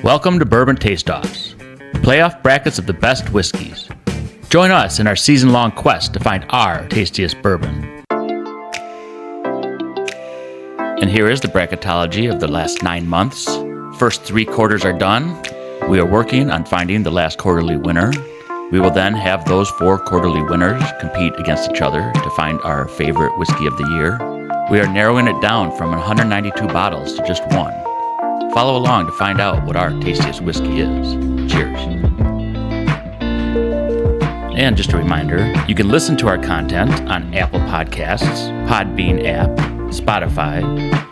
Welcome to Bourbon Taste-Offs, playoff brackets of the best whiskeys. Join us in our season-long quest to find our tastiest bourbon. And here is the bracketology of the last 9 months. First 3 quarters are done. We are working on finding the last quarterly winner. We will then have those 4 quarterly winners compete against each other to find our favorite whiskey of the year. We are narrowing it down from 192 bottles to just 1. Follow along to find out what our tastiest whiskey is. Cheers. And just a reminder, you can listen to our content on Apple Podcasts, Podbean app, Spotify,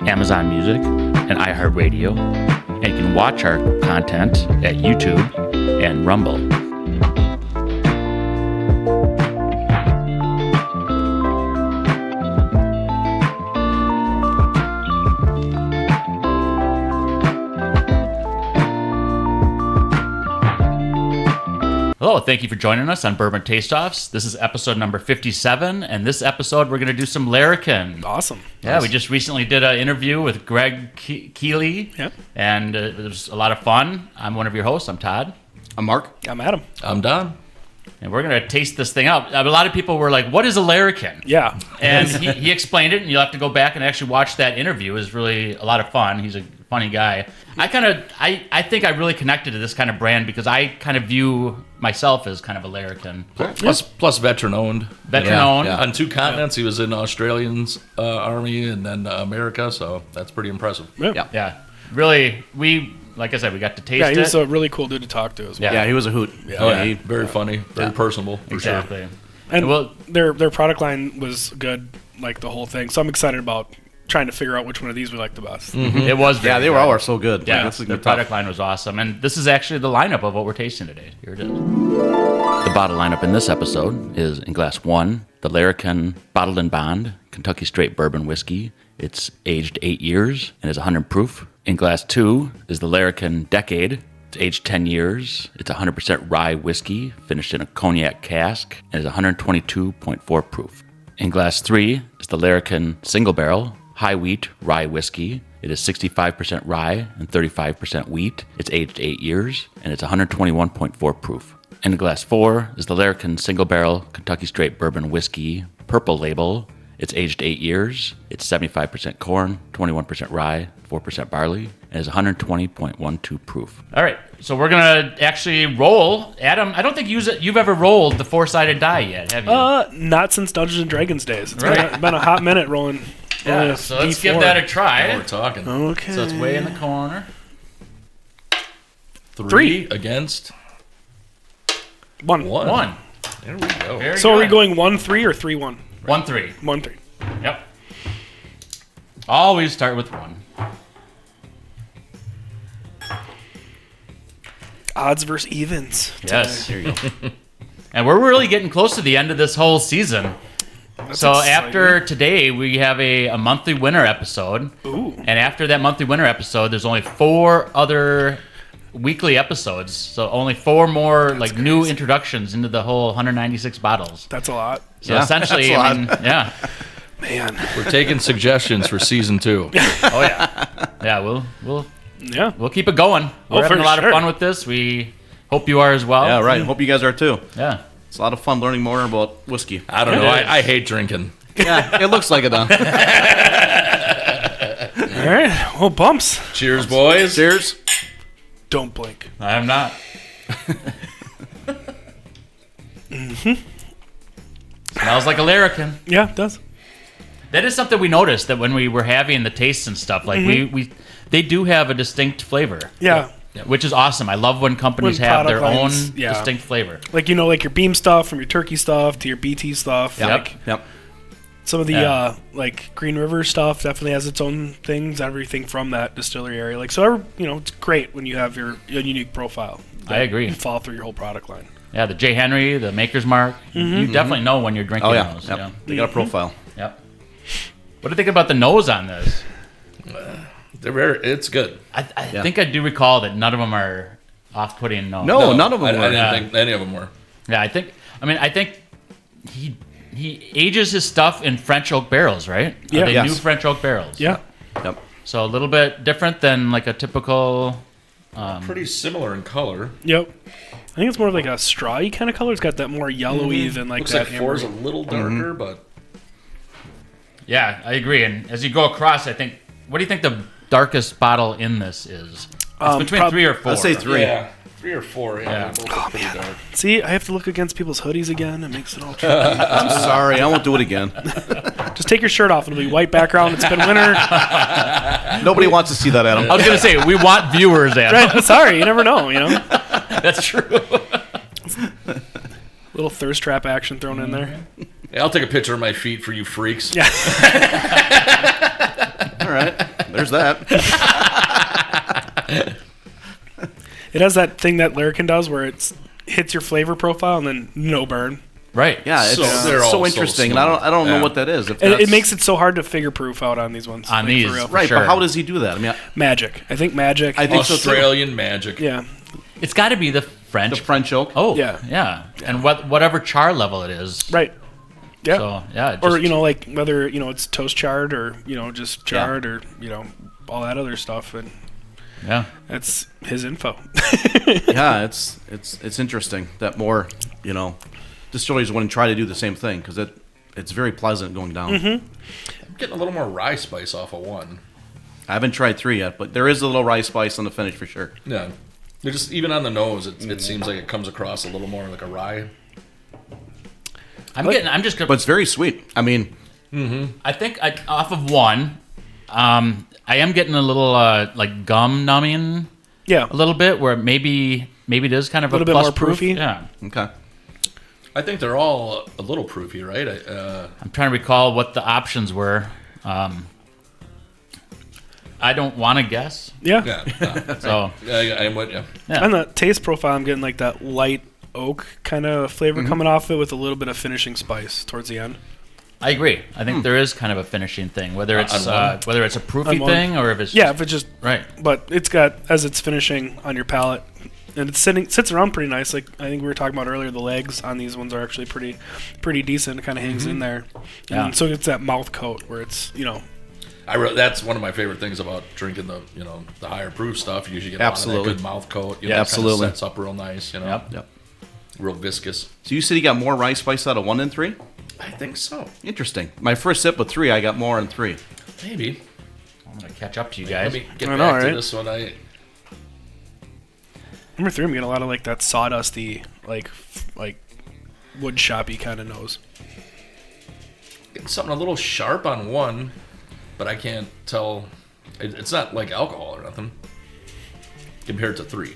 Amazon Music, and iHeartRadio. And you can watch our content at YouTube and Rumble. Hello, thank you for joining us on Bourbon Taste-Offs. This is episode number 57, and this episode we're going to do some Larrikin. Awesome. Yeah, nice. We just recently did an interview with Greg Keeley, and it was a lot of fun. I'm one of your hosts. I'm Todd. I'm Mark. I'm Adam. I'm Don. And we're going to taste this thing out. A lot of people were like, what is a Larrikin? Yeah. And he explained it, and you'll have to go back and actually watch that interview. It was really a lot of fun. He's a funny guy. I think I really connected to this kind of brand because I kind of view myself as kind of a Larrikin. Plus veteran owned. Veteran owned. Yeah. On 2 continents. He was in Australian's army and then America, so that's pretty impressive. Yeah. Really, like I said, we got to taste it. Yeah, he was a really cool dude to talk to as well. Yeah, he was a hoot. Yeah. Very funny, very personable, for exactly. sure. And their product line was good, like the whole thing. So I'm excited about trying to figure out which one of these we like the best. Mm-hmm. It was very they were all so good. Yeah, the product line was awesome. And this is actually the lineup of what we're tasting today. Here it is. The bottle lineup in this episode is in glass 1, the Larrikin Bottled and Bond Kentucky Straight Bourbon Whiskey. It's aged 8 years and is 100 proof. In glass 2 is the Larrikin Decade. It's aged 10 years. It's 100% rye whiskey, finished in a cognac cask, and is 122.4 proof. In glass 3 is the Larrikin Single Barrel High Wheat Rye Whiskey. It is 65% rye and 35% wheat. It's aged 8 years, and it's 121.4 proof. In glass 4 is the Larrikin Single Barrel Kentucky Straight Bourbon Whiskey Purple Label. It's aged 8 years. It's 75% corn, 21% rye, 4% barley, and is 120.12 proof. All right, so we're going to actually roll. Adam, I don't think you've ever rolled the 4-sided die yet, have you? Not since Dungeons & Dragons days. It's been a hot minute rolling. Yeah, so let's give that a try. Now we're talking. Okay. So it's way in the corner. 3 against 1. 1. There we go. Very So good. are we going 1-3 or 3-1? 1-3. 1-3. Yep. Always start with 1. Odds versus evens. Yes. There you go. And we're really getting close to the end of this whole season. That's So exciting. after today, we have a monthly winner episode. Ooh. And after that monthly winner episode, there's only 4 other weekly episodes. So only 4 more new introductions into the whole 196 bottles. That's a lot. So essentially, that's a I mean, yeah. Man. We're taking suggestions for season 2. Oh yeah. Yeah, we'll keep it going. We're having for a lot sure. of fun with this. We hope you are as well. Yeah, right. Hope you guys are too. Yeah. It's a lot of fun learning more about whiskey. I don't know. I hate drinking. Yeah, it looks like it, though. All right. Well, bumps. Cheers, boys. Cheers. Don't blink. I am not. Smells like a Larrikin. Yeah, it does. That is something we noticed that when we were having the tastes and stuff, like they do have a distinct flavor. Yeah. Which is awesome. I love when companies When have their product own lines, yeah. distinct flavor. Like your beam stuff from your turkey stuff to your BT stuff. Yep. Like Yep. some of the Green River stuff definitely has its own things. Everything from that distillery area. Like so, it's great when you have your unique profile. I agree. You follow through your whole product line. Yeah, the J. Henry, the Maker's Mark. You definitely know when you're drinking Oh, yeah. those. Yep. Yeah. They got a profile. Yep. What do you think about the nose on this? It's good. I think I do recall that none of them are off-putting. No, None of them I were. didn't think any of them were. Yeah, I think he ages his stuff in French oak barrels, right? Yeah. Are they Yes. new French oak barrels? Yeah. Yep. So a little bit different than like a typical Pretty similar in color. Yep. I think it's more of like a strawy kind of color. It's got that more yellowy than like Looks that. like 4 is a amber. little darker, but Yeah, I agree. And as you go across, I think, what do you think the darkest bottle in this is? It's between 3 or 4. I'd say 3. yeah, 3 or 4. Yeah, Yeah. they both look pretty dark. See, I have to look against people's hoodies again. It makes it all tricky. I'm sorry, I won't do it again. Just take your shirt off. It'll be white background. It's been winter. Nobody wants to see that, Adam. I was going to say, we want viewers, Adam. Right, sorry, you never know, That's true. Little thirst trap action thrown in there. Yeah, I'll take a picture of my feet for you freaks. Yeah. All right, there's that. It has that thing that Larrikin does where it hits your flavor profile and then no burn. Right. Yeah, it's they're all so so interesting, and smooth. I don't know Yeah. what that is. If It that's- makes it so hard to figure proof out on these ones. On like, these, for real. for right, sure. but how does he do that? I mean, Magic. I think magic. I think so too. Australian magic. Yeah. It's got to be the The French. French oak. Oh, Yeah. yeah. And whatever char level it is. Right. Yeah. So, yeah. Or, just- like whether, it's toast charred or, just charred or, all that other stuff. And Yeah. that's his info. Yeah, it's interesting that more distilleries want to try to do the same thing because it's very pleasant going down. I'm getting a little more rye spice off of 1. I haven't tried 3 yet, but there is a little rye spice on the finish for sure. Yeah. They're just, even on the nose, it seems like it comes across a little more like a rye. I'm just going But to. it's very sweet. I mean, I think off of 1, I am getting a little like gum numbing Yeah. a little bit, where maybe it is kind of a Little bit plus more proof. proofy? Yeah. okay. I think they're all a little proofy, right? I'm trying to recall what the options were. I don't want to guess. Yeah. Yeah. So I'm with you. yeah. On the taste profile, I'm getting like that light oak kind of flavor coming off it with a little bit of finishing spice towards the end. I agree. I think there is kind of a finishing thing, whether it's on one? whether it's a proofy On one. thing or if it's Yeah, just, if it just, right. but it's got, as it's finishing on your palate, and it sits around pretty nice. Like I think we were talking about earlier, the legs on these ones are actually pretty decent. It kind of hangs in there. Yeah. And so it's that mouth coat where it's, That's one of my favorite things about drinking the the higher proof stuff. You usually get a lot of Absolutely. that good mouth coat. Yeah, It absolutely. kinda sets up real nice. Yep. Yep. Real viscous. So you said you got more rye spice out of 1 than 3? I think so. Interesting. My first sip with 3, I got more in 3. Maybe. I'm gonna catch up to you Let guys. me get I back know, to right? this one. number 3. I'm getting a lot of like that sawdusty, like wood shoppy kind of nose. Getting something a little sharp on 1, but I can't tell. It's not like alcohol or nothing compared to 3.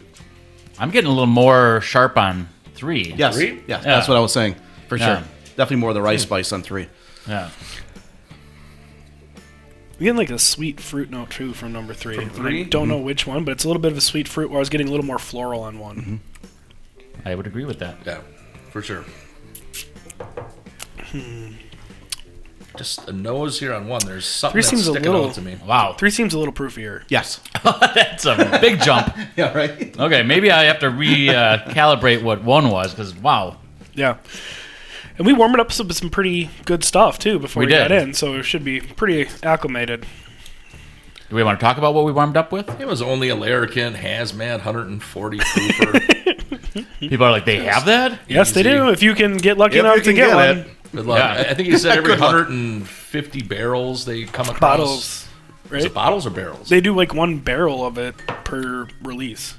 I'm getting a little more sharp on 3. Yes. 3? Yeah, that's what I was saying. For Yeah. sure. Definitely more of the rye spice on 3. Yeah. I'm getting like a sweet fruit note too from number 3. From And I 3? don't know which one, but it's a little bit of a sweet fruit where I was getting a little more floral on 1. I would agree with that. Yeah, for sure. Just a nose here on 1. There's something 3 that's seems a sticking little- out to me. Wow. 3 seems a little proofier. Yes. That's a big jump. Yeah, right? Okay, maybe I have to recalibrate what 1 was, because wow. Yeah. And we warmed it up with some pretty good stuff too before We we got did. in, so it should be pretty acclimated. Do we want to talk about what we warmed up with? It was only a Larrikin hazmat 140 proofer. People are like, they have that? Yes, they Easy. do. If you can get lucky If enough you to can get get one. it. Good luck. Yeah. I think he said every Good luck. 150 barrels they come across. Bottles, Is right? it bottles or barrels? They do like 1 barrel of it per release.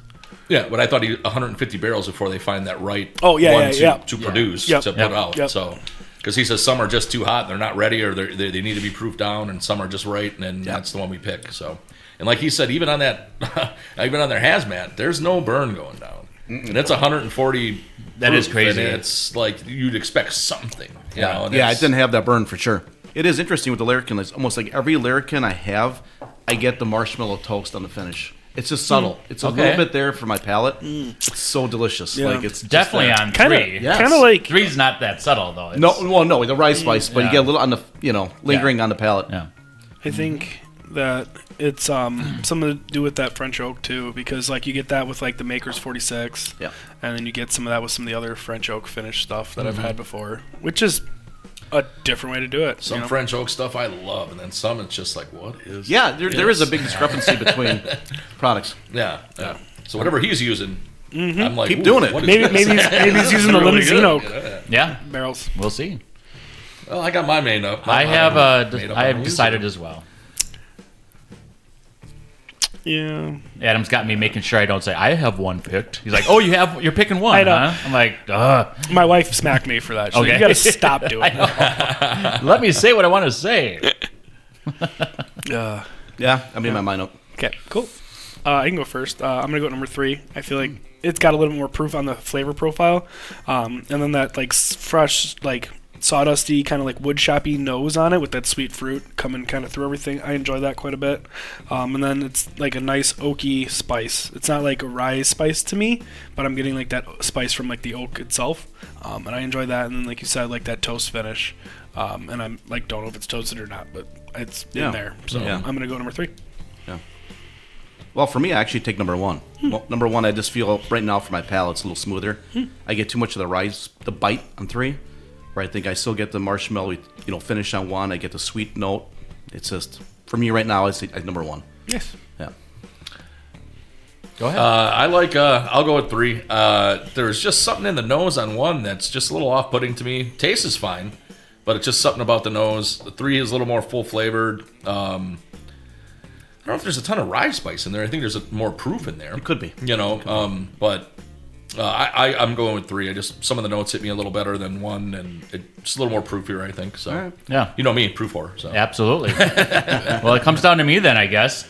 Yeah, but I thought 150 barrels before they find that right Oh, yeah, one yeah, to, yeah. to produce, Yep. to put Yep. out. Yep. So, because he says some are just too hot, they're not ready, or they need to be proofed down, and some are just right, and then that's the one we pick. So, and like he said, even on that, even on their hazmat, there's no burn going down, and it's 140. That is proof, crazy. And it's like you'd expect something. You Yeah. know, and Yeah, it it's- didn't have that burn for sure. It is interesting with the Larrikin. It's almost like every Larrikin I have, I get the marshmallow toast on the finish. It's just subtle. It's a Okay. little bit there for my palate. It's so delicious. Yeah. Like it's just Definitely there. on Kind 3. of, Yes. kind of like 3's not that subtle, though. It's, No, well, no, the rye spice, but Yeah. you get a little on the, lingering on the palate. Yeah. I think that it's something to do with that French oak too, because like you get that with like the Maker's 46, Yeah. and then you get some of that with some of the other French oak finish stuff that I've had before, which is a different way to do it. some you know? French oak stuff I love, and then some it's just like, what is? Yeah, there is a this? big discrepancy between products. Yeah, yeah. So whatever he's using, I'm like, Keep doing it. what is Maybe this? maybe he's using the Really Limousino good. Yeah, barrels. we'll see. Well, I got mine made up. I have I have I'm decided using as well. Yeah. Adam's got me making sure I don't say I have one picked. He's like, "Oh, you're picking one, I know. huh?" I'm like, "Ugh." My wife smacked me for that. She's like, Okay. you got to stop doing that. Let me say what I want to say. Yeah, I made my mind up. Okay, cool. I can go first. I'm gonna go at number 3. I feel like it's got a little more proof on the flavor profile, and then that like fresh, like sawdusty kind of like wood shoppy nose on it with that sweet fruit coming kind of through everything. I enjoy that quite a bit. And then it's like a nice oaky spice. It's not like a rye spice to me, but I'm getting like that spice from like the oak itself, and I enjoy that. And then like you said, like that toast finish. And I'm like don't know if it's toasted or not, but it's in there. So Yeah. I'm gonna go number 3. Well, for me, I actually take number 1. Well, number 1, I just feel right now for my palate, it's a little smoother. I get too much of the rice, the bite on 3, where I think I still get the marshmallow, finish on 1. I get the sweet note. It's just, for me right now, it's number 1. Yes. Yeah. Go ahead. I like. I'll go with 3. There's just something in the nose on 1 that's just a little off-putting to me. Taste is fine, but it's just something about the nose. The 3 is a little more full-flavored. I don't know if there's a ton of rye spice in there. I think there's more proof in there. It could be. But I'm going with 3. Some of the notes hit me a little better than 1, and it's a little more proofier, I think. So, right. Yeah. You know me, proof whore. So. Absolutely. Well, it comes down to me then, I guess.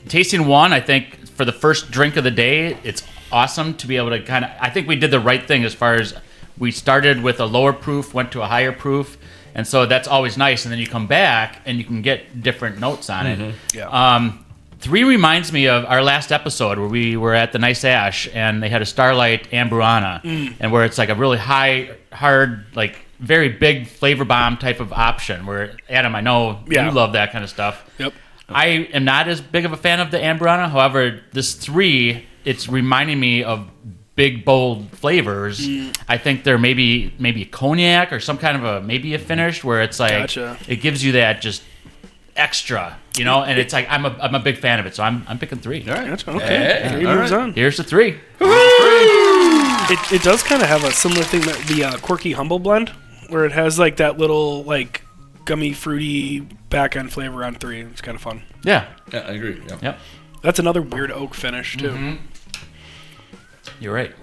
Tasting 1, I think for the first drink of the day, it's awesome to be able to I think we did the right thing as far as we started with a lower proof, went to a higher proof. And so that's always nice. And then you come back and you can get different notes on it. Yeah. 3 reminds me of our last episode where we were at the Nice Ash and they had a Starlight Ambrana, and where it's like a really high, hard, like very big flavor bomb type of option. Where Adam, I know you love that kind of stuff. Yep. I am not as big of a fan of the Ambrana. However, this 3, it's reminding me of big, bold flavors. I think they're maybe cognac or some kind of a finish where it's like Gotcha. it gives you that just extra, and it's like I'm a big fan of it, so I'm picking 3. All right. Gotcha. Okay. Hey, 3 moves on. Here's the 3. It does kind of have a similar thing that the Quirky Humble blend, where it has like that little like gummy fruity back end flavor on 3. It's kind of fun. Yeah. Yeah, I agree. Yeah. Yep. That's another weird oak finish too. You're right.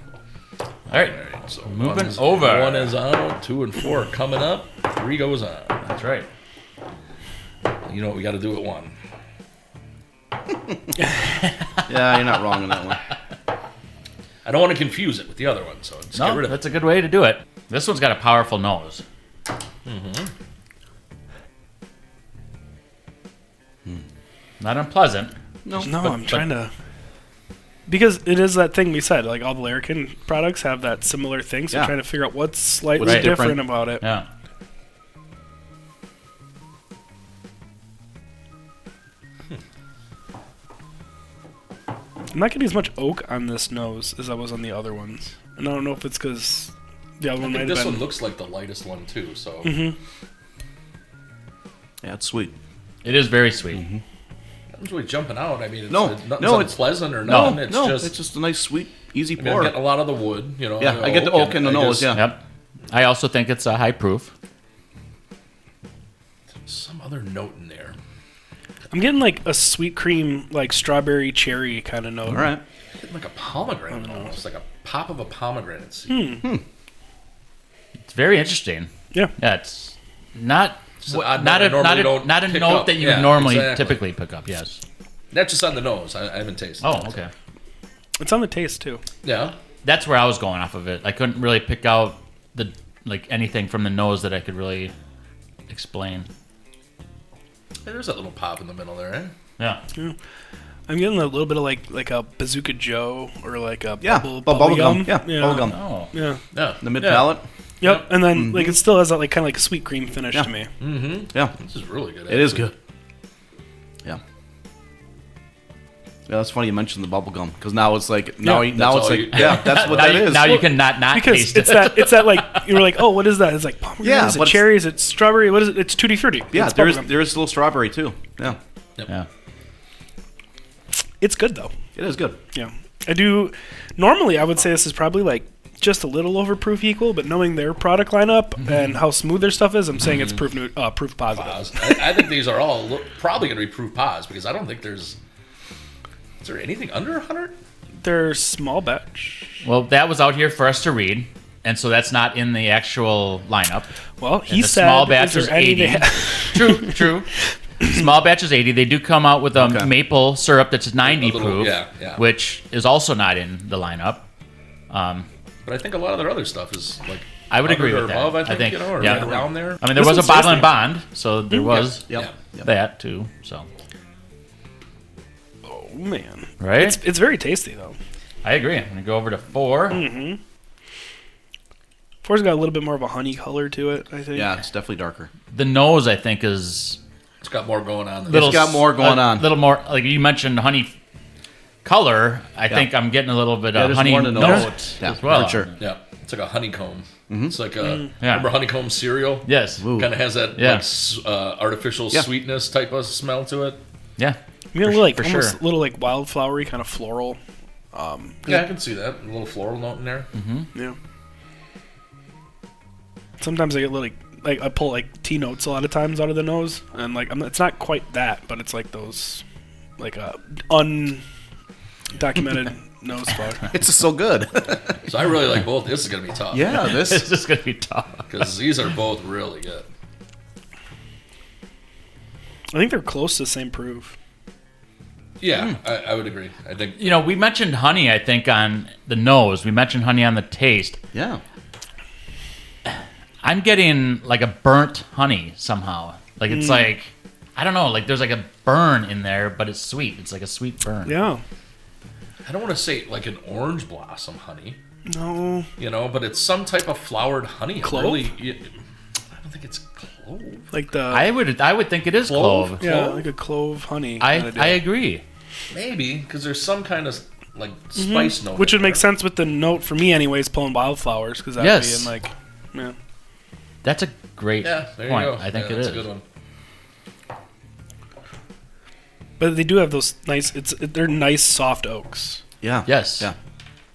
All right. So Moving 1's over. 1 is out. 2 and 4 coming up. 3 goes on. That's right. You know what we got to do at 1. Yeah, you're not wrong on that one. I don't want to confuse it with the other one, so just get No, rid of it. that's a good way to do it. This one's got a powerful nose. Not unpleasant. No, I'm trying to. Because it is that thing we said, like all the Larrikin products have that similar thing, so I'm Yeah. trying to figure out what's slightly What's different different. about it. Yeah. I'm not getting as much oak on this nose as I was on the other ones. And I don't know if it's because the other I one might think have this been. one looks like the lightest one, too, so... Yeah, it's sweet. It is very sweet. Nothing's really jumping out. I mean, it's, No, nothing's no, it's- unpleasant or nothing. It's just a nice, sweet, easy I mean, I'm pour. getting a lot of the wood, Yeah, I get the oak in the I nose, just- yeah. Yep. I also think it's a high proof. Some other note in there. I'm getting like a sweet cream, like strawberry cherry kind of note. All right. Getting like a pomegranate almost, like a pop of a pomegranate seed. It's very interesting. Yeah. Yeah, it's not It's an odd not note I a normally don't not a pick note up. that you Yeah, would normally exactly. typically pick up. Yes. That's just on the nose. I haven't tasted Oh, it. okay. It's on the taste too. Yeah. That's where I was going off of it. I couldn't really pick out anything from the nose that I could really explain. Hey, there's that little pop in the middle there, eh? Yeah. I'm getting a little bit of like a Bazooka Joe or like a Yeah, bubble gum. gum. Yeah, bubble gum. Oh. Yeah. Yeah. The mid palate. Yep. And then like it still has that like kind of like a sweet cream finish Yeah. to me. Yeah, This is really good. it is actually. good. Yeah. Yeah, that's funny you mentioned the bubble gum because now it's like now Yeah, now that's it's all like you- yeah, that's what Now that you, is. now you can not Because taste it's it. that like you were like, oh, what is that? It's like pomegranate. Yeah, Is it but it's- cherry? Is it strawberry? What is it? It's tutti frutti. Yeah, It's there's bubblegum. there's a little strawberry too. Yeah, Yeah. It's good though. it is good. Yeah. I do. Normally, I would say this is probably like just a little over proof equal, but knowing their product lineup and how smooth their stuff is, I'm saying it's proof positive. Pause. I think these are all probably going to be proof pause because I don't think is there anything under 100? They're small batch. Well, that was out here for us to read, and so that's not in the actual lineup. Well, he the said small batch is is there any 80. True. Small batch is 80. They do come out with a maple syrup that's 90 proof, which is also not in the lineup. But I think a lot of their other stuff is like I would agree with above, that. I think you know, or right around there. I mean, there was a bottle and bond, so there was Yep. that too. So, Oh man, right? It's very tasty though. I agree. I'm gonna go over to 4. Mm-hmm. 4's got a little bit more of a honey color to it, I think. Yeah, it's definitely darker. The nose, I think, is It's got more going on. It's got more going on. A little more, like you mentioned, honey color. I think I'm getting a little bit of there's honey more in the note nose. as well. For sure. Yeah, it's like a honeycomb. It's like a remember honeycomb cereal? Yes. Ooh. Kind of has that artificial sweetness type of smell to it. Yeah. You know, like for almost sure. a little like wildflowery, kind of floral. Yeah, I can see that. A little floral note in there. Yeah. Sometimes I get like I pull like tea notes a lot of times out of the nose, and like it's not quite that, but it's like those like undocumented nose fog. It's so good. So I really like both. This is going to be tough. Yeah, This is gonna be tough. Because these are both really good. I think they're close to the same proof. Yeah, I would agree. I think You know, we mentioned honey. I think on the nose. We mentioned honey on the taste. Yeah. I'm getting like a burnt honey somehow. Like it's like I don't know. Like there's like a burn in there, but it's sweet. It's like a sweet burn. Yeah. I don't want to say like an orange blossom honey, No. you know, but it's some type of flowered honey. Clove? Really, I don't think it's clove. Like the I would think it is clove. yeah, like a clove honey. I kinda deal. agree. Maybe because there's some kind of like spice note, Which in would make there. sense with the note for me, anyways. Pulling wildflowers because that would be in like, yeah. That's a great Yeah, there point. you go. I think it that's is. a good one. But they do have those nice. They're nice soft oaks. Yeah. Yes. Yeah.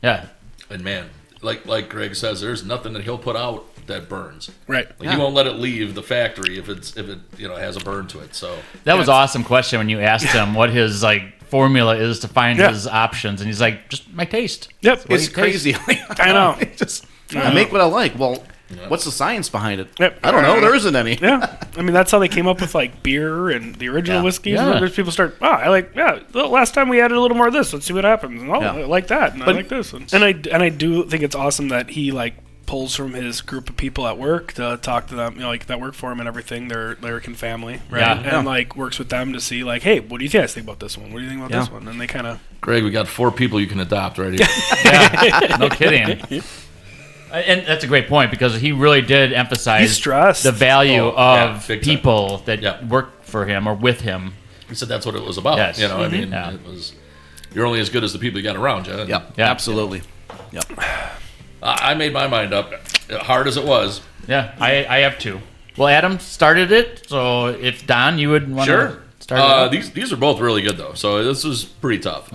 Yeah. And man, like Greg says, there's nothing that he'll put out that burns. Right. Like he won't let it leave the factory if it has a burn to it. So That was an awesome question when you asked him what his like formula is to find his options, and he's like, just my taste. Yep. It's crazy. I know. I make what I like. Well, what's the science behind it? Yep. I don't know. There isn't any. Yeah, I mean that's how they came up with like beer and the original whiskeys. Yeah. There's people start, I like, the last time we added a little more of this. Let's see what happens. And, I like that, and I like this, and I do think it's awesome that he like pulls from his group of people at work to talk to them, you know, like that work for him and everything. Their Larrikin family, right? Yeah. And like works with them to see like, hey, what do you guys think about this one? What do you think about this one? And they kind of Greg, we got 4 people you can adopt right here. Yeah, no kidding. And that's a great point because he really did he emphasize stressed the value of big time. people that work for him or with him. He said that's what it was about. Yes. You know, I mean, Yeah. it was. You're only as good as the people you got around you. Yep. Yeah. Absolutely. Yep. I made my mind up, hard as it was. Yeah, I have 2. Well, Adam started it, so if Don, you would want to start it. These are both really good though, so this was pretty tough.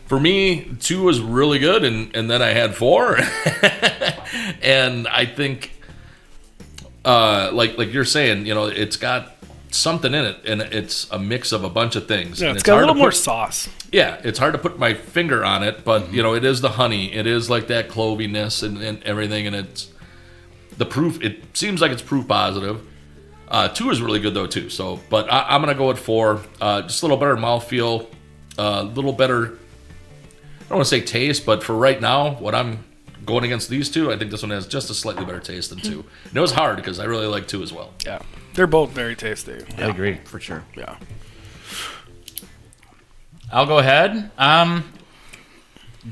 For me, 2 was really good, and then I had 4, and I think, like you're saying, you know, it's got something in it, and it's a mix of a bunch of things. yeah, and it's got a hard little to more put- sauce. Yeah, it's hard to put my finger on it, but you know, it is the honey. It is like that cloviness and everything, and it's the proof. It seems like it's proof positive. 2 is really good though too. So, but I'm gonna go with 4. Just a little better mouthfeel, a little better. I don't want to say taste, but for right now, what I'm going against these 2, I think this one has just a slightly better taste than 2. And it was hard because I really like 2 as well. Yeah, they're both very tasty. I agree. For sure. Yeah. I'll go ahead. Don,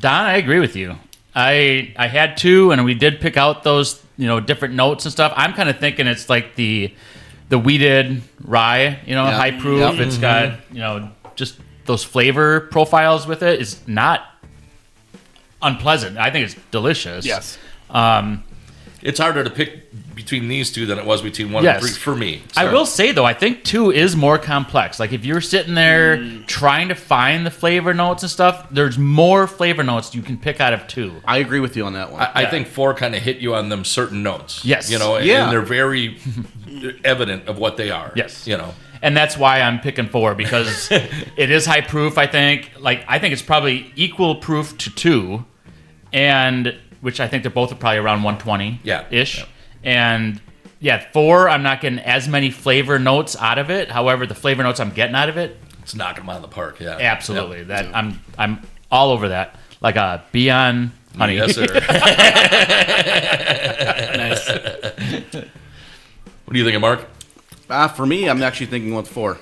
I agree with you. I had 2, and we did pick out those, you know, different notes and stuff. I'm kind of thinking it's like the weeded rye, you know, high proof. Yep. It's got, you know, just those flavor profiles with it. It's not unpleasant. I think it's delicious. Yes. And It's harder to pick between these two than it was between 1 Yes. and 3 for me. I will say, though, I think 2 is more complex. Like, if you're sitting there trying to find the flavor notes and stuff, there's more flavor notes you can pick out of 2. I agree with you on that one. I think 4 kind of hit you on them certain notes. Yes. You know, Yeah. and they're very evident of what they are. Yes. You know. And that's why I'm picking 4, because it is high proof, I think. Like, I think it's probably equal proof to 2, and which I think they're both probably around 120-ish. Yeah. And, 4, I'm not getting as many flavor notes out of it. However, the flavor notes I'm getting out of it, It's knocking them out of the park. Yeah. absolutely. Yep. I'm all over that. Like a Beyond Honey. Yes, sir. Nice. What do you think, Mark? For me, I'm actually thinking with 4.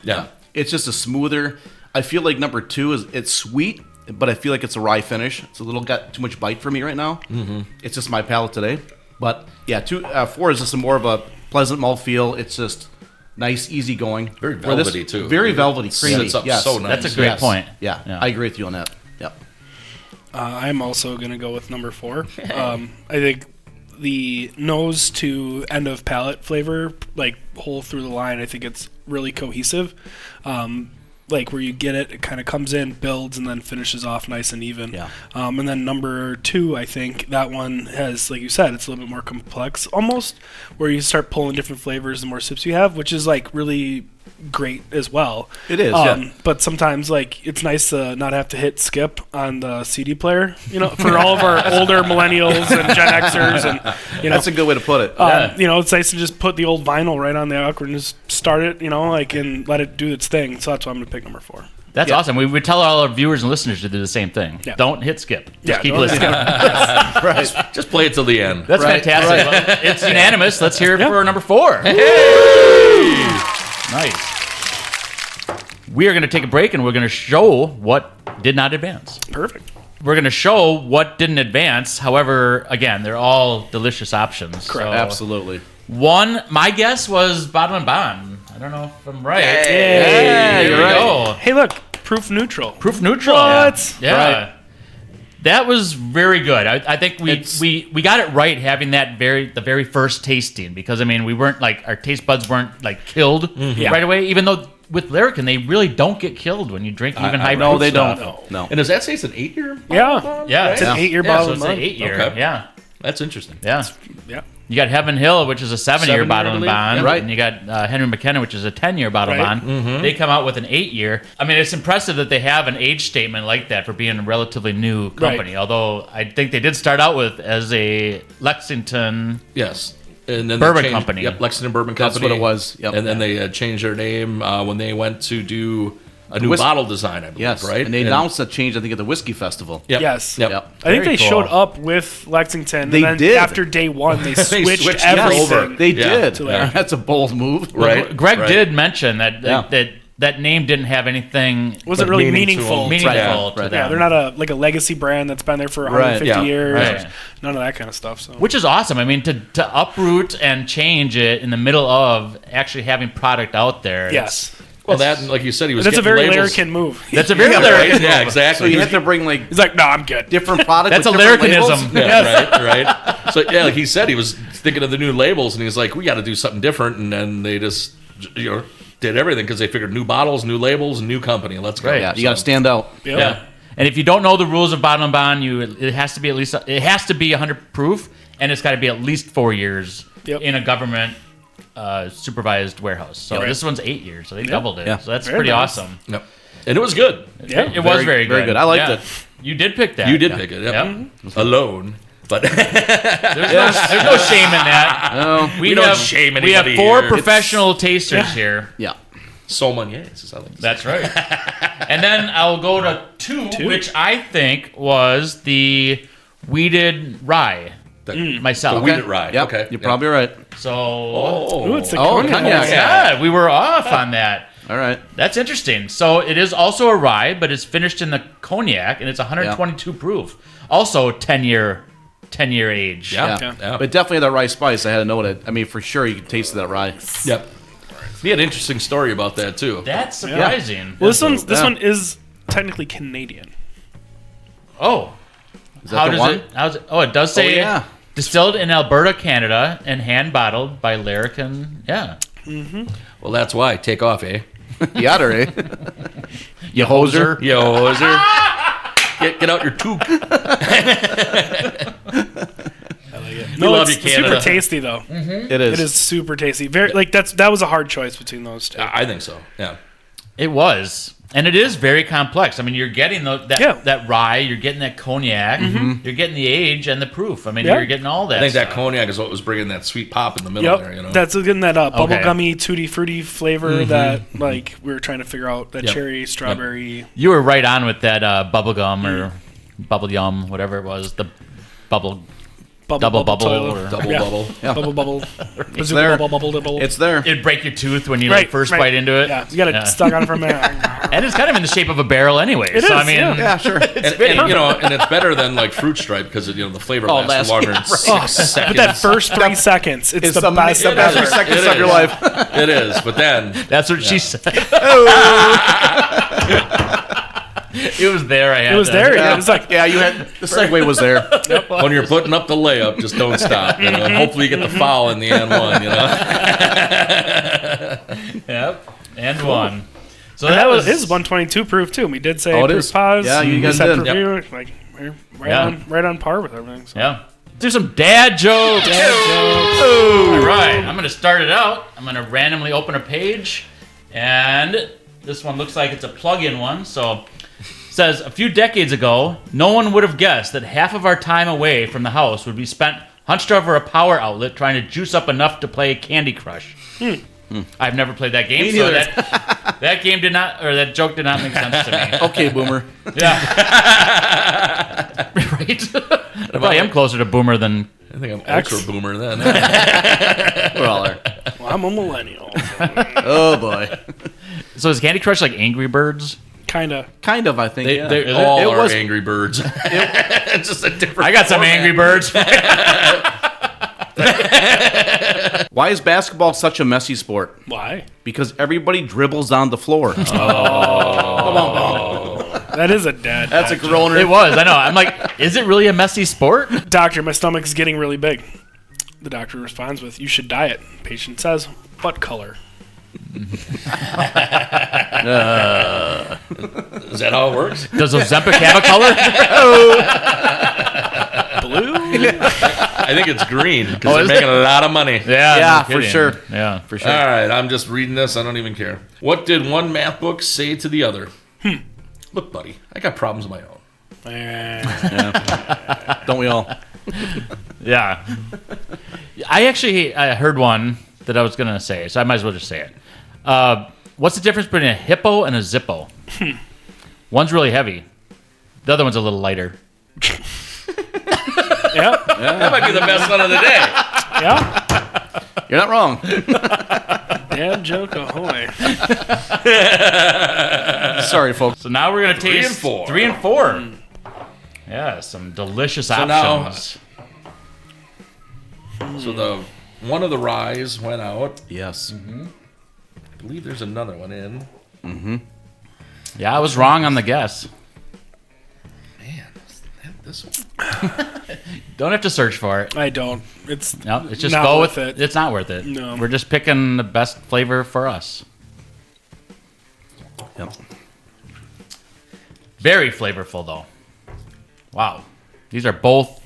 Yeah. It's just a smoother. I feel like number 2 it's sweet, but I feel like it's a rye finish. It's a little got too much bite for me right now. Mm-hmm. It's just my palate today. But 4 is just more of a pleasant mouthfeel. It's just nice, easy going. Very velvety, too. Very velvety, creamy. Sits up yes. so nice. That's a great point. Yeah, I agree with you on that. Yep. I'm also going to go with number 4. I think the nose to end of palate flavor, like whole through the line, I think it's really cohesive. Like where you get it kind of comes in, builds, and then finishes off nice and even. Yeah. And then number 2, I think that one has, like you said, it's a little bit more complex, almost, where you start pulling different flavors the more sips you have, which is like really great as well. It is, yeah. But sometimes, like, it's nice to not have to hit skip on the CD player, you know, for all of our older millennials and Gen Xers, and you know, That's a good way to put it. you know, it's nice to just put the old vinyl right on the awkward and just start it, you know, like, and let it do its thing. So that's why I'm gonna pick number 4. That's awesome. We would tell all our viewers and listeners to do the same thing. Yeah. Don't hit skip. Just keep don't hit listening. Right. Just play it till the end. That's Right, fantastic. Well, it's unanimous. Let's hear it for number 4. Nice. We are going to take a break, and we're going to show what did not advance. Perfect. We're going to show what didn't advance. However, again, they're all delicious options. Correct. So, Absolutely. one, my guess was Bottle and Bond. I don't know if I'm right. Hey, There you're we right. go. Hey, look, proof neutral. Proof neutral. What? Yeah. Right. That was very good. I think we got it right having that the very first tasting, because I mean we weren't like our taste buds weren't like killed right away. Even though with Larrikin they really don't get killed when you drink even high No, proof they stuff. don't. No. And does that say it's an 8-year? Yeah. Yeah, It's an 8-year yeah, bottle so of it's an Bond. 8-year. Okay. Yeah, That's interesting. yeah. Yeah. You got Heaven Hill, which is a 7-year 7-year, bottle I and believe. bond, Yeah. Right. and you got Henry McKenna, which is a 10-year bottle Right. bond. They come out with an 8-year. I mean, it's impressive that they have an age statement like that for being a relatively new company. Right. Although I think they did start out with as a Lexington. Yes. And then Bourbon they changed, Company. Yep, Lexington Bourbon That's Company. what it was. Yep. And then they changed their name when they went to do a new whis- bottle design, I believe, Yes. right? And they announced that change, I think, at the Whiskey Festival. Yep. Yes. Yep. Yep. I think Very they cool. showed up with Lexington. They and then did. After day 1, they switched switched everything. over. They Yeah. did. To Larry. That's a bold move. Right. Greg right. did mention that Yeah. that name didn't have anything Wasn't Like really meaning to meaningful. them. meaningful Yeah, to right. them. Yeah, they're not a legacy brand that's been there for 150 Right, yeah, years. right. None of that kind of stuff. So Which is awesome. I mean, to uproot and change it in the middle of actually having product out there. yes, Well, that, and like you said, he was that's a getting very labels. Larrikin move. That's a very Yeah, Larrikin. Right? Yeah, So exactly. you have to bring like He's like, no, I'm good. different products. That's with a different Larrikinism. labels. Yeah, right. So yeah, like he said, he was thinking of the new labels, and he's like, "We got to do something different." And then they just, did everything because they figured new bottles, new labels, new company. Let's go. Right. Yeah, you got to stand out. Yep. Yeah. And if you don't know the rules of bottle and bond, it has to be 100 proof, and it's got to be at least 4 years Yep. in a government supervised warehouse. So Right. this one's 8 years, so they doubled it. Yeah. So that's Very pretty nice. awesome. Yep. And it was good. Yeah. It was very good. very good. I liked Yeah. it. You did pick that. You did pick it. Yep. Yep. Alone, but There's no shame in that. No. We don't shame We have anybody 4 here. professional tasters here. Yeah. sommeliers, is how they say. That's right. And then I'll go to two, which I think was the weeded rye myself. The weeded rye. Yep. Okay. You're probably right. So, Ooh, it's the Oh, cognac. cognac. yeah, we were off on that. All right. That's interesting. So it is also a rye, but it's finished in the cognac, and it's 122 proof. Also 10-year age. Yeah. Yeah. Yeah. But definitely that rye spice. I had to note it. I mean, for sure, you can taste that rye. Yep. He had an interesting story about that too. That's surprising. Well, this Yeah. one is technically Canadian. Oh. Is that the one? How's it? Oh, it does say. Oh, yeah. Distilled in Alberta, Canada, and hand bottled by Larrikin. Yeah. Well, that's why. Take off, eh? Yatter, eh? You hoser. Yo, is there? Get out your toque. No, love it's you, Canada. super tasty though. It is. It is super tasty. Very that was a hard choice between those two. I think so. Yeah. It was. And it is very complex. I mean, you're getting that rye, you're getting that cognac, you're getting the age and the proof. I mean, you're getting all that. I think that stuff. cognac is what was bringing that sweet pop in the middle there. You know, That's getting that Okay. bubblegummy, tutti fruity flavor that like we were trying to figure out. That cherry, strawberry. You were right on with that bubble gum or bubble yum, whatever it was. The bubble. Double bubble toilet. or- double bubble. Bubble bubble. It's there. Bubble. It's there. It'd break your tooth when you first bite into it. Yeah, you got it stuck on it from there. And it's kind of in the shape of a barrel anyway. It so is, I mean, Yeah, sure. And it's better than like fruit stripe because the flavor lasts longer than 6 seconds. But that first 3 seconds, it's the best the best ever. 3 seconds It of your is. life. It is, but then that's what she said. It was there. It was there. Yeah. It was like Yeah, you had the segue was there. when you're putting up the layup, just don't stop. Hopefully you get the foul in the end one. Yep. And one. So and that that was is 122 proof too. We did say Oh, it proof is. pause. Yeah, you we guys said did. proof, like we're right on par with everything. So. Yeah. Do some dad jokes. All right. I'm going to start it out. I'm going to randomly open a page. And this one looks like it's a plug-in one. So it says, a few decades ago, no one would have guessed that half of our time away from the house would be spent hunched over a power outlet trying to juice up enough to play Candy Crush. I've never played that game, Me so neither. that game did not, or that joke did not make sense to me. Okay, boomer. Yeah. Right? I am closer to boomer than... I think I'm ultra boomer then. We're all there. Well, I'm a millennial. Oh boy. So is Candy Crush like Angry Birds? Kinda. Kind of, I think. They Yeah. all It are was- Angry Birds. It's just a different. I got some format. Angry Birds. Why is basketball such a messy sport? Why? Because everybody dribbles down the floor. That is a dad. That's a joke. groaner. It was. I know. I'm like, is it really a messy sport? Doctor, my stomach's getting really big. The doctor responds with, "You should diet." Patient says, "What color?" Is that how it works? Does Ozempic have a color? Blue. I think it's green because Oh, they're is making a lot of money. Yeah, for sure. Yeah. For sure. All right, I'm just reading this. I don't even care. What did one math book say to the other? Look, buddy, I got problems of my own. Don't we all? Yeah. I heard one that I was going to say, so I might as well just say it. What's the difference between a hippo and a Zippo? One's really heavy. The other one's a little lighter. Yep. That might be the best one of the day. Yeah. You're not wrong. Dad joke ahoy. Sorry, folks. So now we're going to taste 3 and 4. 3 and 4. Yeah, some delicious now- options. So the one of the ryes went out. Yes. I believe there's another one in. Yeah, I was wrong on the guess. Man, is that this one? Don't have to search for it. I don't. It's No, it's just not go worth with it. It's not worth it. No. We're just picking the best flavor for us. Yep. Very flavorful though. Wow. These are both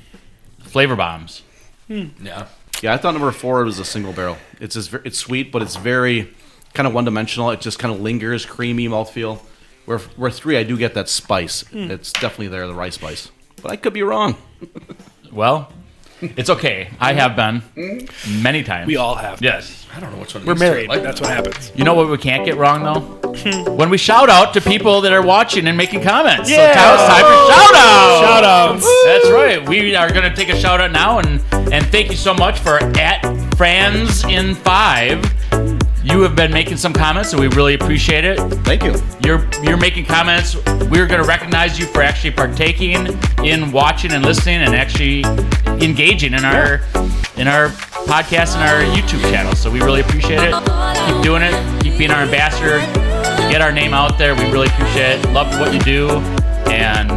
flavor bombs. Yeah. Yeah, I thought number 4 was a single barrel. It's it's sweet, but it's very kind of one-dimensional. It just kind of lingers, creamy mouthfeel. Where 3, I do get that spice. It's definitely there, the rice spice. But I could be wrong. Well, it's okay. I have been many times. We all have. Yes. I don't know which one. We're these two I married. like. That's what happens. You know what we can't get wrong though? When we shout out to people that are watching and making comments. Yeah. So now it's time for shout out. Shout outs. That's right. We are going to take a shout out now and thank you so much for @FransIn5. You have been making some comments, and we really appreciate it. Thank you. You're making comments. We're going to recognize you for actually partaking in watching and listening and actually engaging in our podcast and our YouTube channel. So we really appreciate it. Keep doing it. Keep being our ambassador. Get our name out there. We really appreciate it. Love what you do. And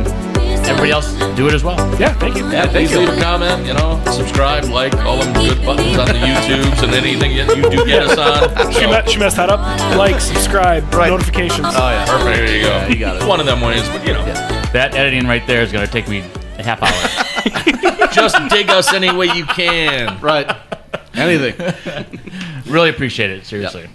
everybody else do it as well. Yeah, thank you. Yeah, please leave a comment, subscribe, like, all them good buttons on the YouTubes and anything you do get us on. She messed that up. Like, subscribe, notifications. Oh, yeah. Perfect, there you go. Yeah, you got it. One of them ways, but That editing right there is going to take me a half hour. just dig us any way you can. Right. Anything. Really appreciate it, seriously.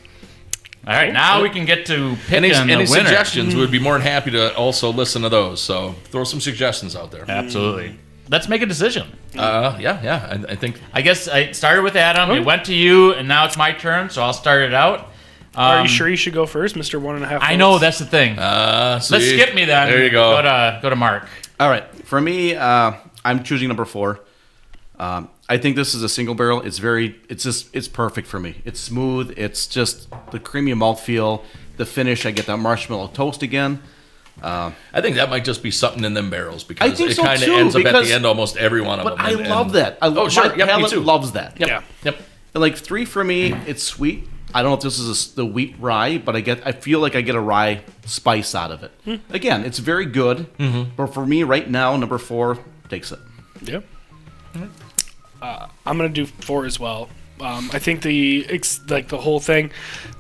All right, now we can get to picking the Any winner. suggestions, we'd be more than happy to also listen to those. So throw some suggestions out there. Absolutely. Let's make a decision. Yeah. I think. I guess I started with Adam. It went to you, and now it's my turn, so I'll start it out. Are you sure you should go first, Mr. 1.5? I know, that's the thing. Let's skip me then. There you go. Go to Mark. All right. For me, I'm choosing number 4. I think this is a single barrel. It's perfect for me. It's smooth. It's just the creamy mouthfeel. The finish, I get that marshmallow toast again. I think that might just be something in them barrels because I think it so kind of too, ends up at because- the end almost every one of But them. I love that. My Yep, me palate too. loves that. Yep. Yeah. Yep. And like 3 for me, it's sweet. I don't know if this is the wheat rye, but I feel like I get a rye spice out of it. Again, it's very good, but for me right now, number 4 takes it. Yep. I'm gonna do 4 as well. I think the whole thing,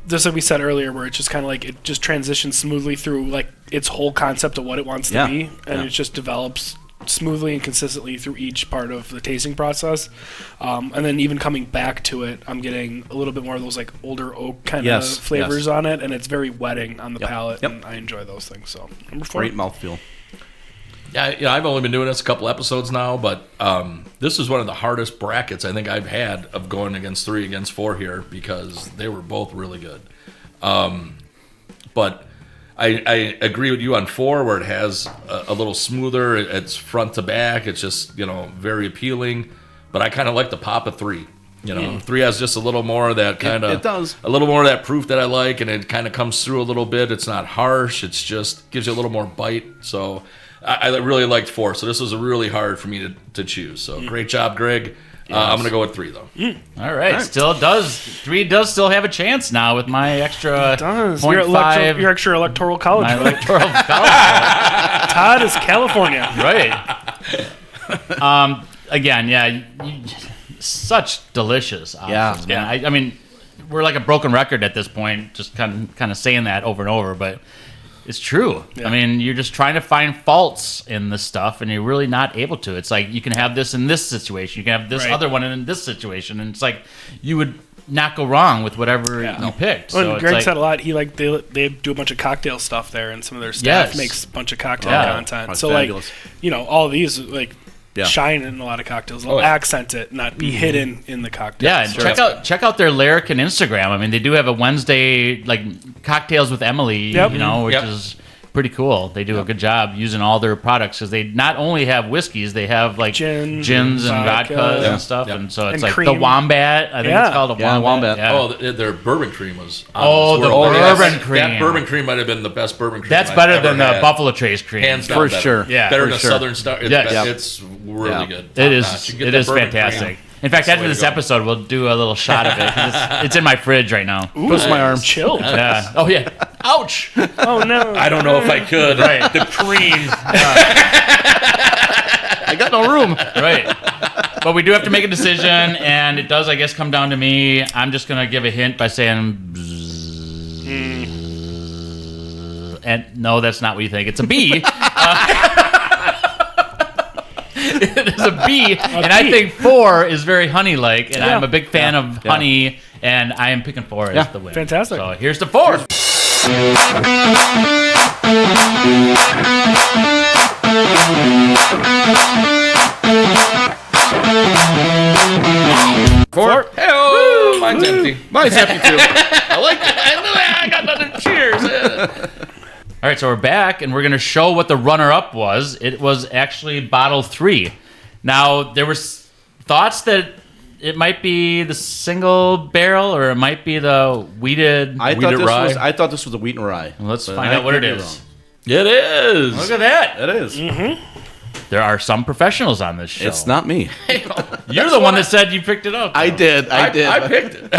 just like we said earlier, where it's just kind of like it just transitions smoothly through like its whole concept of what it wants to be, and it just develops smoothly and consistently through each part of the tasting process. And then even coming back to it, I'm getting a little bit more of those like older oak kind of flavors on it, and it's very wetting on the palate, and I enjoy those things. So number 4. Great mouthfeel. Yeah, I've only been doing this a couple episodes now, but this is one of the hardest brackets I think I've had of going against 3 against 4 here because they were both really good. But I agree with you on 4 where it has a little smoother. It's front to back. It's just very appealing. But I kind of like the pop of 3. 3 has just a little more of that kind of. It does. A little more of that proof that I like, and it kind of comes through a little bit. It's not harsh. It's just gives you a little more bite. So I really liked 4. So this was really hard for me to choose. So great job, Greg. I'm going to go with 3, though. All right. Still does. 3 does still have a chance now with my extra It does. 0.5. Your extra electoral college. My vote. electoral college. Todd is California. Right. Again, such delicious options, man. I mean, we're like a broken record at this point, just kind of saying that over and over, but it's true. Yeah. I mean, you're just trying to find faults in this stuff, and you're really not able to. It's like you can have this in this situation, you can have this other one in this situation, and it's like you would not go wrong with whatever you picked. Well, So and Greg it's said like, a lot. He they do a bunch of cocktail stuff there, and some of their staff makes a bunch of cocktail content. That's So fabulous. all of these shine in a lot of cocktails. They'll accent it, not be hidden in the cocktail. yeah, and check out their Larrikin Instagram. I mean, they do have a Wednesday cocktails with Emily, which is pretty cool. They do a good job using all their products because they not only have whiskeys, they have gins and vodkas and stuff, and so it's And like cream. the Wombat. I think it's called a Wombat. Wombat. Oh, their bourbon cream was. Oh, the bourbon cream. That bourbon cream might have been the best bourbon cream. That's I've better ever than the had. Buffalo Trace cream. Hands down, For better. sure. Yeah, better for than sure. Southern Star. It's really good. It Top is. notch. You get It that is bourbon fantastic. cream. In fact, That's after the way this to go. episode, we'll do a little shot of it. 'Cause it's in my fridge right now. Twist my arm. Chilled. Yeah. Oh yeah. Ouch. Oh no. I don't know if I could. Right. The cream. I got no room. Right. But we do have to make a decision, and it does, I guess, come down to me. I'm just gonna give a hint by saying. Bzzz. And no, that's not what you think. It's a B. It is a B, and I think 4 is very honey-like, and I'm a big fan of honey, and I am picking 4 as the win. Fantastic. So here's the 4. Four. Hey, mine's empty. Mine's happy too. I like that. I got another cheers. All right, so we're back, and we're going to show what the runner-up was. It was actually bottle 3. Now, there were thoughts that it might be the single barrel, or it might be the wheated I rye. thought this was a wheat and rye. Let's But find I out what it could be is. It is. Look at that. wrong. It is. The There are some professionals on this show. It's not me. You're the one that said you picked it up. I did. I picked it.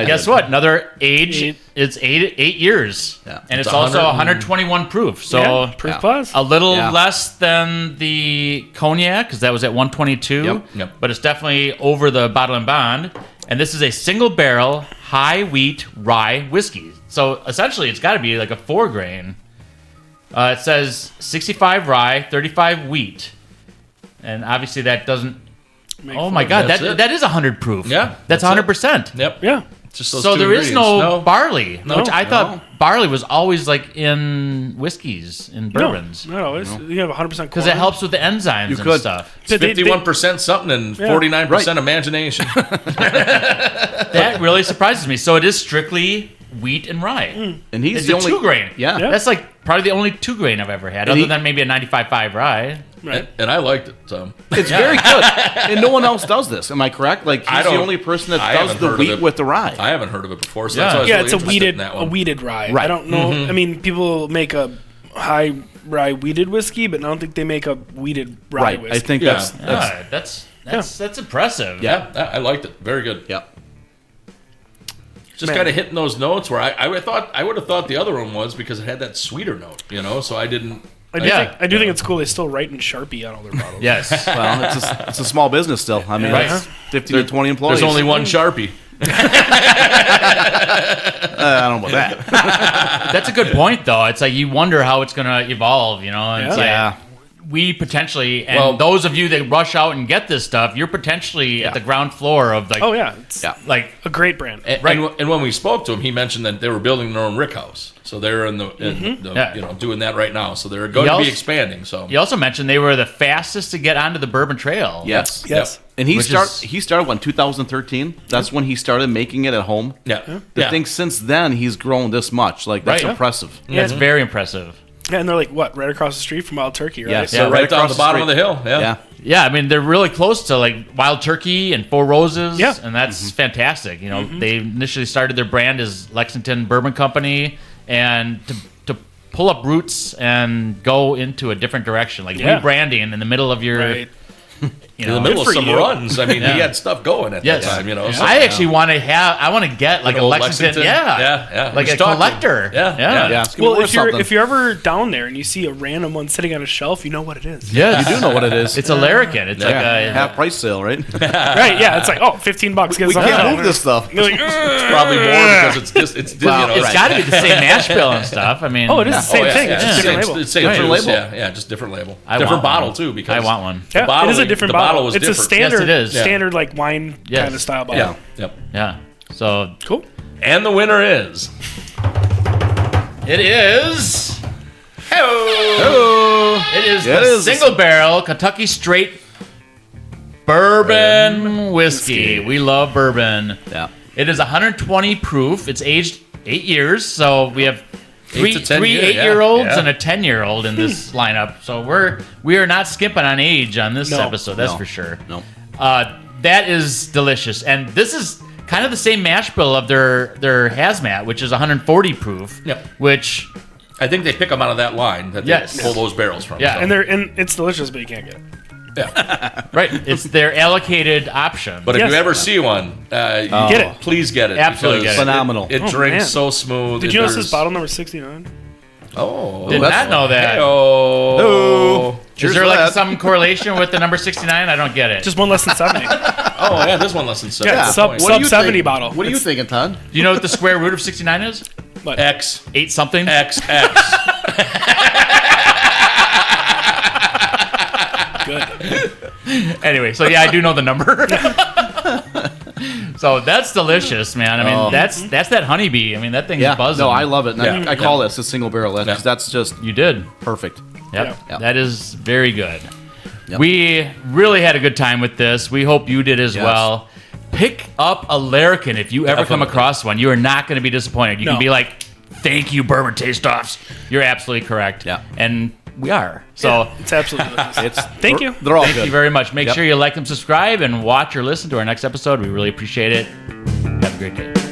Guess what? Another age. It's 8 years. Yeah. And it's It's also 100 121 proof. So Yeah, proof plus. a little Yeah. less than the cognac, because that was at 122. Yep. But it's definitely over the bottle and bond. And this is a single barrel, high wheat rye whiskey. So essentially, it's got to be like a 4-grain. It says 65 rye, 35 wheat. And obviously, that doesn't. Oh my God, That's it. that is 100 proof. Yeah, That's that's it. 100%. Yep. Yeah. It's just those So two there is ingredients. no barley, which I No. thought barley was always like in whiskeys, in bourbons. No, not always. You have 100% Because it helps with the enzymes You and could. stuff. It's 51% something and 49% imagination. That really surprises me. So it is strictly wheat and rye. And he's It's the a only 2-grain. Yeah. Yeah. That's like probably the only 2-grain I've ever had, And other he- than maybe a 95.5 rye. Right. And I liked it. So. It's very good, and no one else does this. Am I correct? Like I he's the don't- only person that I does haven't the heard of wheat it. with the rye. I haven't heard of it before, so Yeah. that's why I was Yeah, really it's a interested in that one. weeded rye. Right. I don't know. I mean, people make a high rye weeded whiskey, but I don't think they make a weeded rye Right. whiskey. I think Yeah. That's impressive. Yeah, I liked it. Very good. yeah. Just Man. kind of hitting those notes where I would have thought the other one was because it had that sweeter note, so I didn't. I do think it's cool they still write in Sharpie on all their bottles. Yes. Well, it's a small business still. I mean, Right. it's 15 to 20 employees. There's only one Sharpie. I don't know about that. That's a good point, though. It's like you wonder how it's going to evolve, And it's Yeah. like, we potentially, and Well- those of you that rush out and get this stuff, you're potentially at the ground floor of like, Oh yeah, it's Yeah. like a great brand. Right. And when we spoke to him, he mentioned that they were building their own rick house, so they're in the Yeah. doing that right now. So they're going He to be also- expanding. So You also mentioned they were the fastest to get onto the Bourbon Trail. Yes. Yes. And Which is- he started when 2013. That's when he started making it at home. yeah, The thing since then he's grown this much. Like that's Right. impressive. That's very impressive. Yeah, and they're like what, right across the street from Wild Turkey, right? Yes. Yeah, right down across the bottom street. of the hill. Yeah. Yeah, I mean they're really close to like Wild Turkey and Four Roses, Yeah. and that's fantastic. They initially started their brand as Lexington Bourbon Company, and to pull up roots and go into a different direction, like Yeah. rebranding in the middle of your, Right. you In know, the middle of for some you. runs. I mean, Yeah. he had stuff going at Yes. that time. So- I actually want to get like An a old Lexington, yeah. like We a talked to him. collector, Yeah. Yeah. It's gonna Well, be worth something. if you're ever down there and you see a random one sitting on a shelf, you know what it is. Yes. you do know what it is. It's a Larrikin. It's like a half price sale, right? Right? Yeah, it's like $15. Get we us on the can't shelf. move this stuff. You're like, Probably more because it's Wow. you know, it's got to be the same mash bill and stuff. I mean, oh, it is the same yeah, thing. yeah, It's just a different label. It's same Different juice, label. Yeah, just different label. I Different want bottle one. too. Because I want one. Yeah, bottle- it is a different the bottle bottle. was It's a different. standard, Yes, it is. Yeah. standard like wine Yes. kind of style bottle. Yeah. Yep. Yeah. So Cool. And the winner is. it is. Hello. It is Yeah, the it is. single barrel Kentucky Straight Bourbon whiskey. We love bourbon. Yeah. It is 120 proof. It's aged 8 years, so we have 8 to 10 three year, 8-year-olds yeah. and a 10-year-old in this lineup. So we are not skimping on age on this No. episode. That's No. for sure. No. That is delicious, and this is kind of the same mash bill of their hazmat, which is 140 proof. Yep. Which I think they pick them out of that line that they Yes. pull those barrels from. Yeah. so. And it's delicious, but you can't get it. yeah. right, it's their allocated option. But if Yes. you ever see one, Get it. Please get it. Absolutely because get it. Phenomenal. It Oh, drinks man. so smooth. Did you know this There's- is bottle number 69? Oh, Did that's not know that. Oh, Is Cheers there for like that. some correlation with the number 69? I don't get it. Just one less than 70. oh yeah, this one less than 7. Yeah, Yeah. sub- What do sub you 70 think? bottle. What are you It's- thinking, Todd? Do you know what the square root of 69 is? But X 8 something? X. good. Anyway, so yeah, I do know the number. So that's delicious, man. I mean, Oh. that's that honeybee. I mean, that thing Yeah. is buzzing. No, I love it. And Yeah. I call this a single barrel because Yeah. that's just You did. perfect. Yep. Yeah. That is very good. Yep. We really had a good time with this. We hope you did as Yes. well. Pick up a Larrikin if you ever come Definitely. across one. You are not going to be disappointed. You No. can be like, thank you, Bourbon Taste Offs. You're absolutely correct. Yeah. And we are. So It's absolutely delicious. Thank you. They're all thank good. you very much. Make Yep. sure you like and subscribe and watch or listen to our next episode. We really appreciate it. Have a great day.